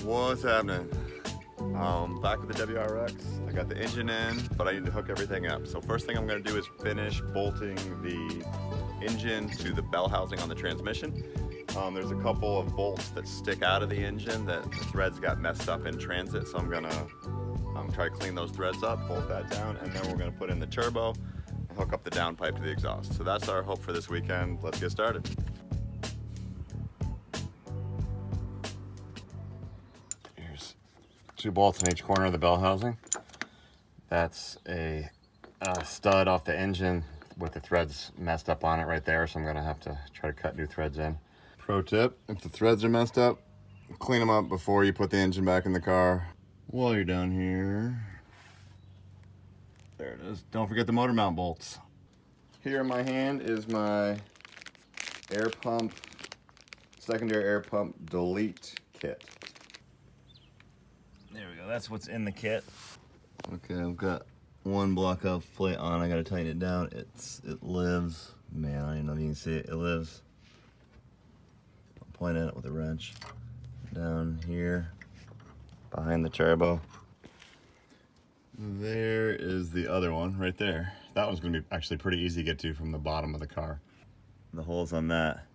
What's happening? Back with the WRX. I got the engine in, but I need to hook everything up. So first thing I'm going to do is finish bolting the engine to the bell housing on the transmission. There's a couple of bolts that stick out of the engine that the threads got messed up in transit, so I'm going to try to clean those threads up, bolt that down, and then we're going to put in the turbo and hook up the downpipe to the exhaust. So that's our hope for this weekend. Let's get started. Here's 2 bolts in each corner of the bell housing. That's a stud off the engine with the threads messed up on it right there, so I'm going to have to try to cut new threads in. Pro tip, if the threads are messed up, clean them up before you put the engine back in the car. While you're down here, there it is. Don't forget the motor mount bolts. Here in my hand is my air pump, secondary air pump delete kit. There we go, that's what's in the kit. Okay, I've got one block off plate on. I gotta tighten it down. It lives, man, I don't even know if you can see it. It lives. I'll point at it with a wrench. Down here, behind the turbo. There is the other one right there. That one's gonna be actually pretty easy to get to from the bottom of the car. The holes on that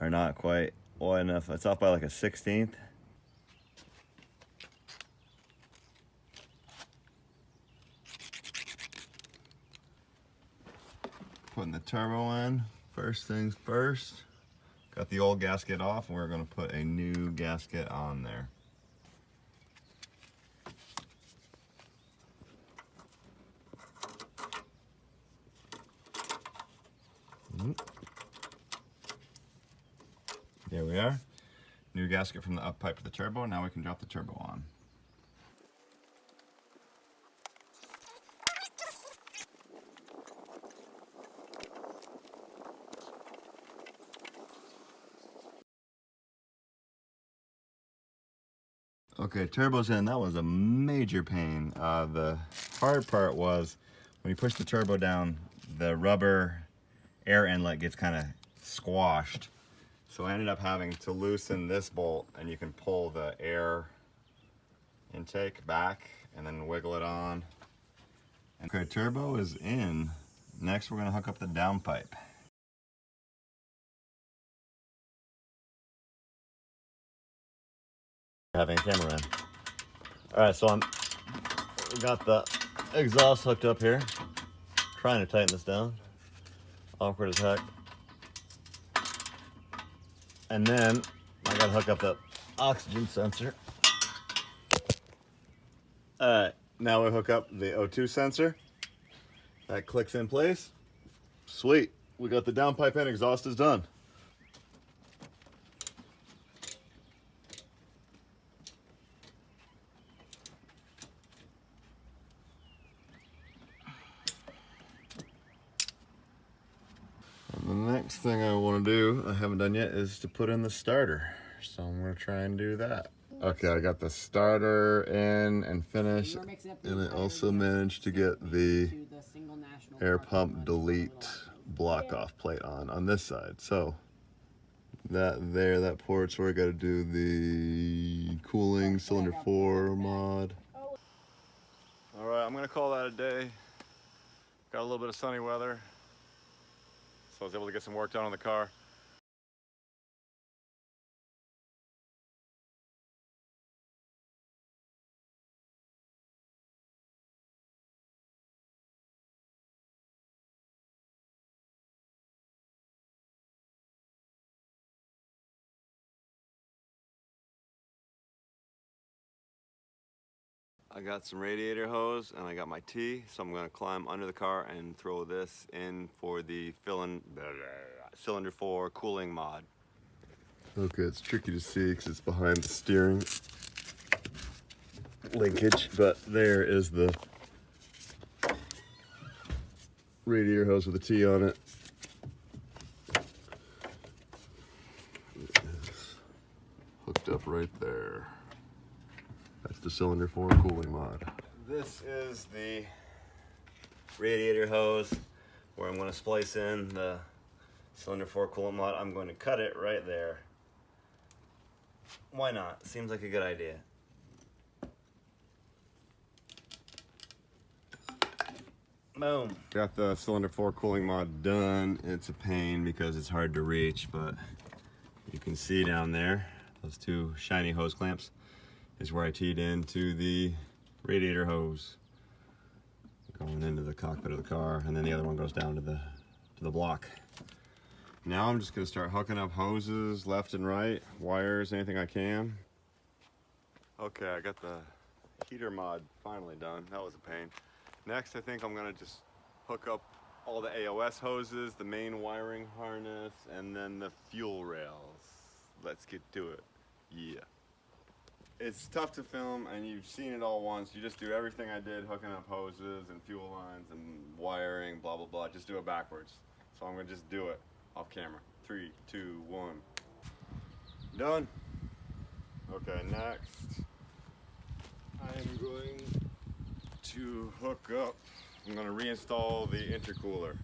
are not quite wide enough. It's off by like a 1/16. Putting the turbo in, first things first. Got the old gasket off, and we're gonna put a new gasket on there. There we are. New gasket from the up pipe to the turbo. Now we can drop the turbo on. Okay, turbo's in. That was a major pain. The hard part was when you push the turbo down, the rubber air inlet gets kind of squashed. So I ended up having to loosen this bolt, and you can pull the air intake back and then wiggle it on. Okay, turbo is in. Next, we're going to hook up the downpipe. Having a camera in. Alright, so we got the exhaust hooked up here. Trying to tighten this down. Awkward as heck. And then I gotta hook up the oxygen sensor. Alright, now we hook up the O2 sensor. That clicks in place. Sweet. We got the downpipe in, exhaust is done. The next thing I want to do, I haven't done yet, is to put in the starter. So I'm going to try and do that. Okay, I got the starter in and finished, and I also managed to get the air pump delete block off plate on this side. So that port's where I got to do the cooling cylinder 4 mod. All right, I'm going to call that a day. Got a little bit of sunny weather. So I was able to get some work done on the car. I got some radiator hose and I got my T, so I'm going to climb under the car and throw this in for the cylinder 4 cooling mod. Okay, it's tricky to see because it's behind the steering linkage, but there is the radiator hose with a T on it. It is hooked up right there. That's the cylinder 4 cooling mod. This is the radiator hose where I'm going to splice in the cylinder 4 coolant mod. I'm going to cut it right there. Why not? Seems like a good idea. Boom. Got the cylinder 4 cooling mod done. It's a pain because it's hard to reach, but you can see down there, those two shiny hose clamps is where I teed into the radiator hose going into the cockpit of the car, and then the other one goes down to the block. Now I'm just gonna start hooking up hoses left and right, wires, anything I can. Okay, I got the heater mod finally done. That was a pain. Next, I think I'm gonna just hook up all the AOS hoses, the main wiring harness, and then the fuel rails. Let's get to it. Yeah. It's tough to film, and you've seen it all once. You just do everything I did, hooking up hoses and fuel lines and wiring, blah, blah, blah. Just do it backwards. So I'm gonna just do it off camera. 3, 2, 1. Done. Okay, next, I am going to hook up. I'm going to reinstall the intercooler.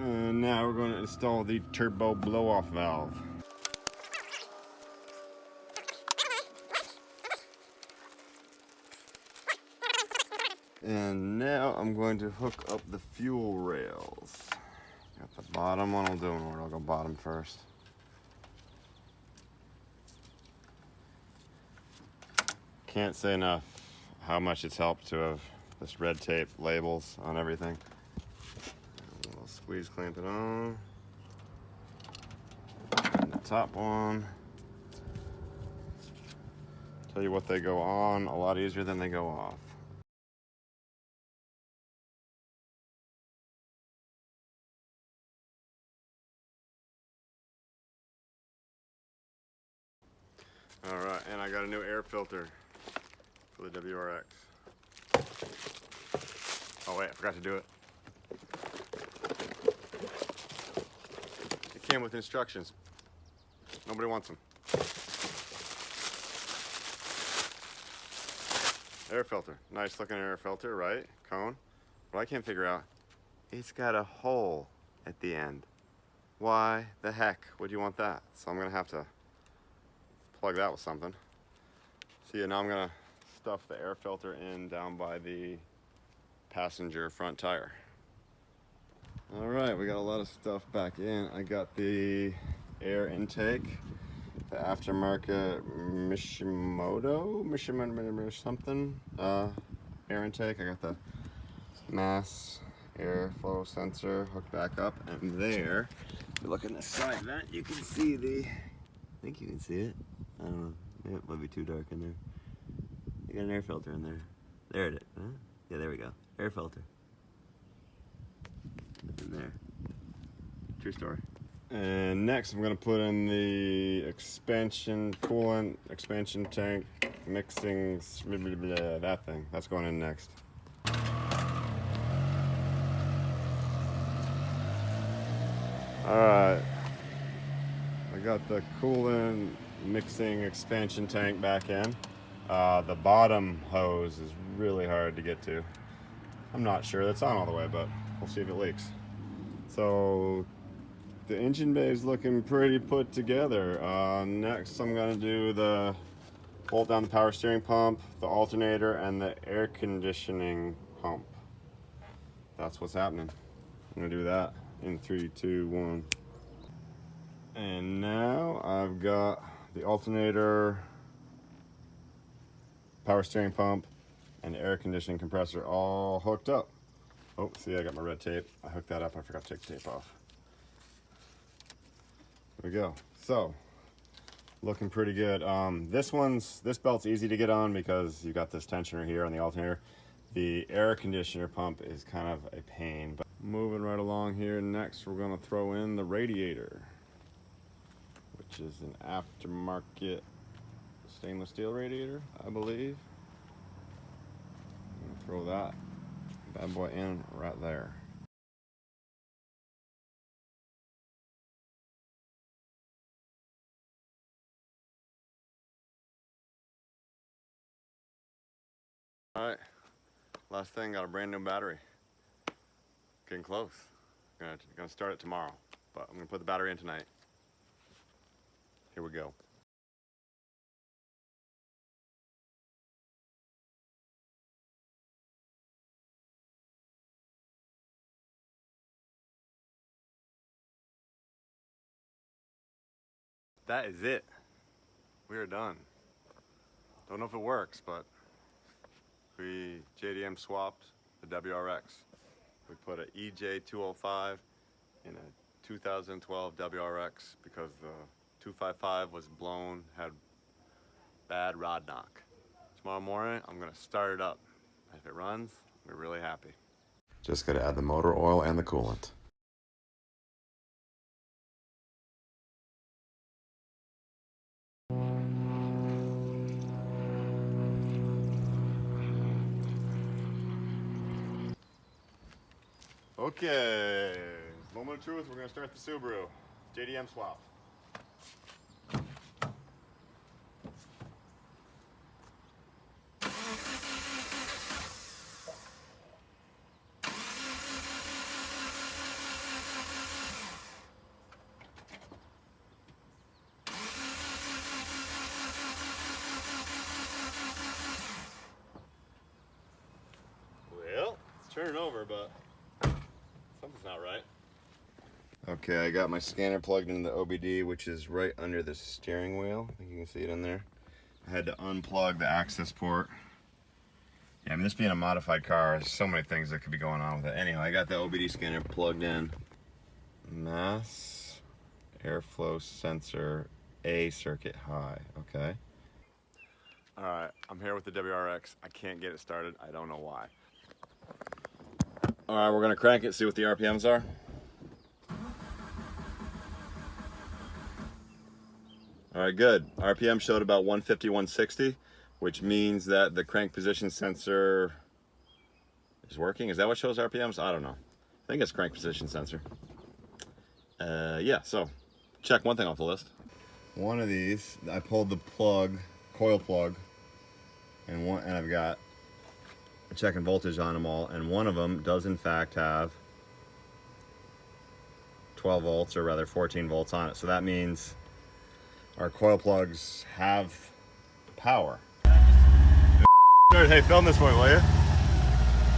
And now we're going to install the turbo blow-off valve. And now I'm going to hook up the fuel rails. Got the bottom one, I'll do in order. I'll go bottom first. Can't say enough how much it's helped to have this red tape labels on everything. A little squeeze clamp it on. And the top one. Tell you what, they go on a lot easier than they go off. All right, and I got a new air filter for the WRX. Oh wait, I forgot to do it. It came with instructions. Nobody wants them. Air filter, nice looking air filter, right? Cone. But I can't figure out, it's got a hole at the end. Why the heck would you want that? So I'm gonna have to plug that with something. So yeah, now I'm gonna stuff the air filter in down by the passenger front tire. All right, we got a lot of stuff back in. I got the air intake, the aftermarket Mishimoto something air intake. I got the mass airflow sensor hooked back up, and there, if you look in the side vent, you can see the, I think you can see it. I don't know, it might be too dark in there. You got an air filter in there. There it is, huh? Yeah, there we go, air filter. In there. True story. And next I'm gonna put in the expansion coolant, expansion tank, mixing, that thing. That's going in next. Alright. I got the coolant mixing expansion tank back in. The bottom hose is really hard to get to. I'm not sure that's on all the way, but we'll see if it leaks. So the engine bay is looking pretty put together. Next I'm gonna do the bolt down the power steering pump, the alternator, and the air conditioning pump. That's what's happening. I'm gonna do that in 3, 2, 1. And now I've got the alternator, power steering pump, and the air conditioning compressor all hooked up. Oh, see, I got my red tape. I hooked that up. I forgot to take the tape off. There we go. So, looking pretty good. This belt's easy to get on because you got this tensioner here on the alternator. The air conditioner pump is kind of a pain. But moving right along here, next we're going to throw in the radiator, which is an aftermarket stainless steel radiator, I believe. I'm going to throw that bad boy in right there. All right, last thing, got a brand new battery. Getting close. Gonna start it tomorrow, but I'm gonna put the battery in tonight. Here we go. That is it. We are done. Don't know if it works, but we JDM swapped the WRX. We put an ej205 in a 2012 WRX because the 255 was blown, had bad rod knock. Tomorrow morning, I'm gonna start it up. If it runs, we're really happy. Just gotta add the motor oil and the coolant. Okay, moment of truth, we're gonna start the Subaru. JDM swap. Well, it's turning over, but something's not right. Okay, I got my scanner plugged into the OBD, which is right under the steering wheel. I think you can see it in there. I had to unplug the access port. Yeah, I mean, this being a modified car, there's so many things that could be going on with it. Anyhow, I got the OBD scanner plugged in. Mass airflow sensor A circuit high, okay. All right, I'm here with the WRX. I can't get it started. I don't know why. All right, we're gonna crank it, see what the RPMs are. All right, good. RPM showed about 150, 160, which means that the crank position sensor is working. Is that what shows RPMs? I don't know. I think it's crank position sensor. Yeah, so check one thing off the list. One of these, I pulled the plug, coil plug, and I've got a checking voltage on them all, and one of them does in fact have 12 volts, or rather 14 volts on it. So that means our coil plugs have power. Hey, film this for me, will you?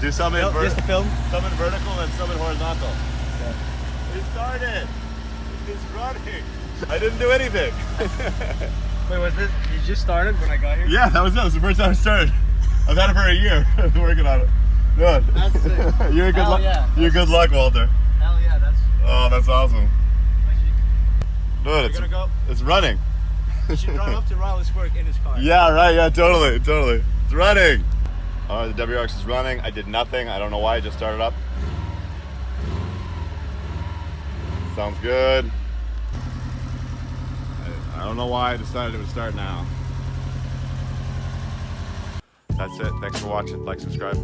Do some in just film. Some in vertical and some in horizontal. Okay. It started. It's running. I didn't do anything. Wait, was this? You just started when I got here? Yeah, that was it. That was the first time I started. I've had it for a year. I've been working on it. Good. That's it. You're good luck. Yeah. You're good luck, Walter. Hell yeah, that's. Oh, that's awesome. Good. It's running. You should run up to Riley's work in his car. Yeah, right. Yeah, totally. It's running. All right, the WRX is running. I did nothing. I don't know why. I just started up. Sounds good. I don't know why I decided it would start now. That's it. Thanks for watching. Like, subscribe.